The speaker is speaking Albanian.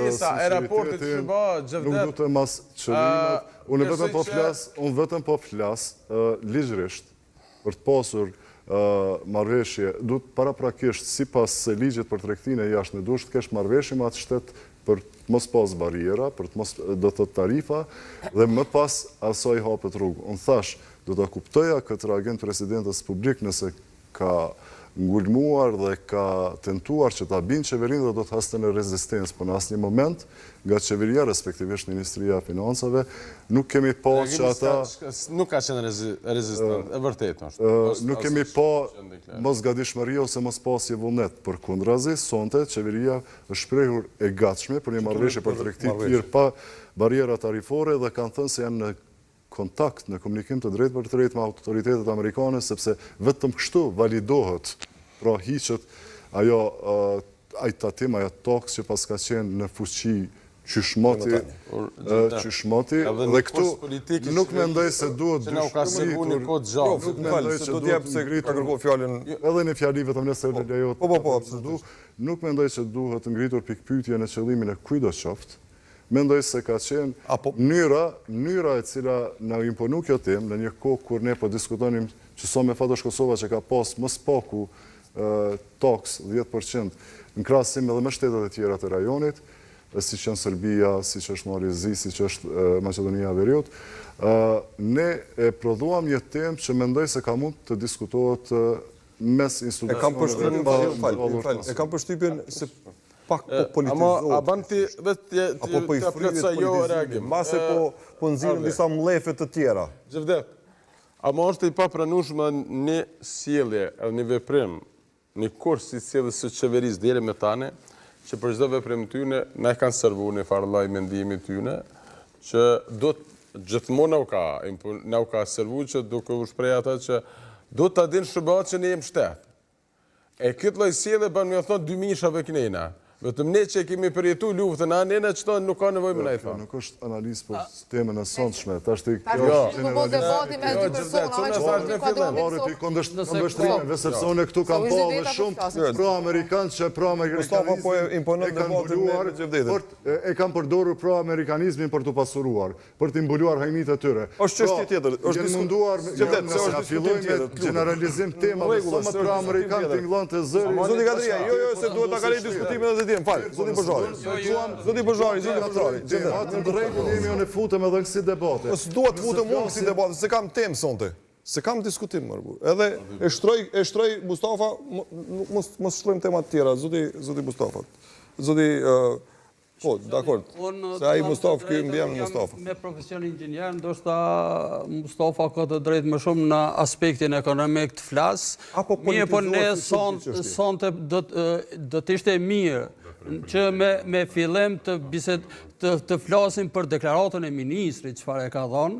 pjesa e raportit që bë Xhavdet. Nuk du të mas qëllimet. Unë vetëm po flas ligjërisht për të pasur marrëveshje, du të paraprakisht sipas ligjit për tregtinë e jashtme, duhet të kesh marrëveshje me atë shtet për të mos pas barriera, për të mos do të tarifa dhe më pas asoj hapet rrugë. Unë thash, do të kuptoja këtë reagent presidentës publik nëse ka ngulmuar dhe ka tentuar që ta binë qeverinë dhe do të haste në rezistencë, për në asnjë moment nga qeveria, respektivisht Ministria e Financave, nuk kemi pa që ata... Nuk ka qenë rezistent, e vërtet është. Nuk kemi pa mos gatishmëri ose mos pasje vullnet, për kundrazi, sonte qeveria është shprehur e gatshme për një marrëveshje për tregti të lirë pa barriera tarifore dhe kanë thënë se janë në kontakt, në komunikim të drejtë për drejtë me autoritetet amerikane, sepse vetëm kështu validohet, pra hiqet ajo tatim, ajo toks që pas ka qenë në fuqi qyshmoti, dhe këtu nuk mendoj se duhet nuk mendoj që duhet ngritur, edhe në fjali vetëm nëse lejot, nuk mendoj që duhet ngritur pikpyetje në qëllimin e kujdo qoftë. Mendoj se ka qenë mënyra e cila na imponu kjo temë në një kohë kur ne po diskutonim që sa me fatosh Kosova që ka pas më spaku toks 10% në krahasim edhe me shtetet e tjera të rajonit, siç janë Serbia, siç është Mauritania, siç është Maqedonia e Veriut, ne e prodhuam një temë që mendoj se ka mund të diskutohet mes institucioneve. E kam përshtypjen se pak po politizohet. A ban ti vetë të plotsa jo reagim. Mbase po nxirren disa mlefe të tjera. Xhavdet, a më është i papranueshme një sjellje, një veprim, një kurs si sjelljes së qeverisë deri me tani, që për çdo veprim tyne na kanë servuar në farë lloj mendimi tyne, që do gjithmonë na u ka servuar që duke u shpreh ata që do ta dinë shërbat që ne jemi shtet. E këtë lloj sjellje bën me thonë dy mishave kënejna. Vetëm ne që kemi përjetu luftën, anena që tonë nuk ka nevojë me na i thonë. Nuk është analizë për temën e sonshme. Tash ti kundërshtimeve, sepse unë këtu kam pa dhe shumë pro-amerikanë që e kanë përdorur pro-amerikanizmin për të pasuruar, për të mbuluar hajnit e tyre. Është çështje tjetër. Është munduar nëse fillojmë me generalizim temave sa më pro-amerikanë tingëllon të zëri. Zoti Kadria, jo, se duhet ta kaloj diskutimin edhe ti, fal. Zoti Bozhari. Zoti Bozhari, zoti Katrari. Në drejtën jemi unë futem edhe në kësi debate. Mos dua të futem unë në kësi debate, se kam temë sonte. Se kam diskutim më rrugë. Edhe e shtroj Mustafa, mos shtrojmë tema të tjera, zoti Mustafa. Zoti po, dakord. Se ai Mustafa ky mbjem Mustafa. Me profesion inxhinier, ndoshta Mustafa ka të drejtë më shumë në aspektin ekonomik të flas. Mirë, po ne sonte do të ishte mirë që me fillim të flasim për deklaratën e ministrit çfarë e ka dhënë.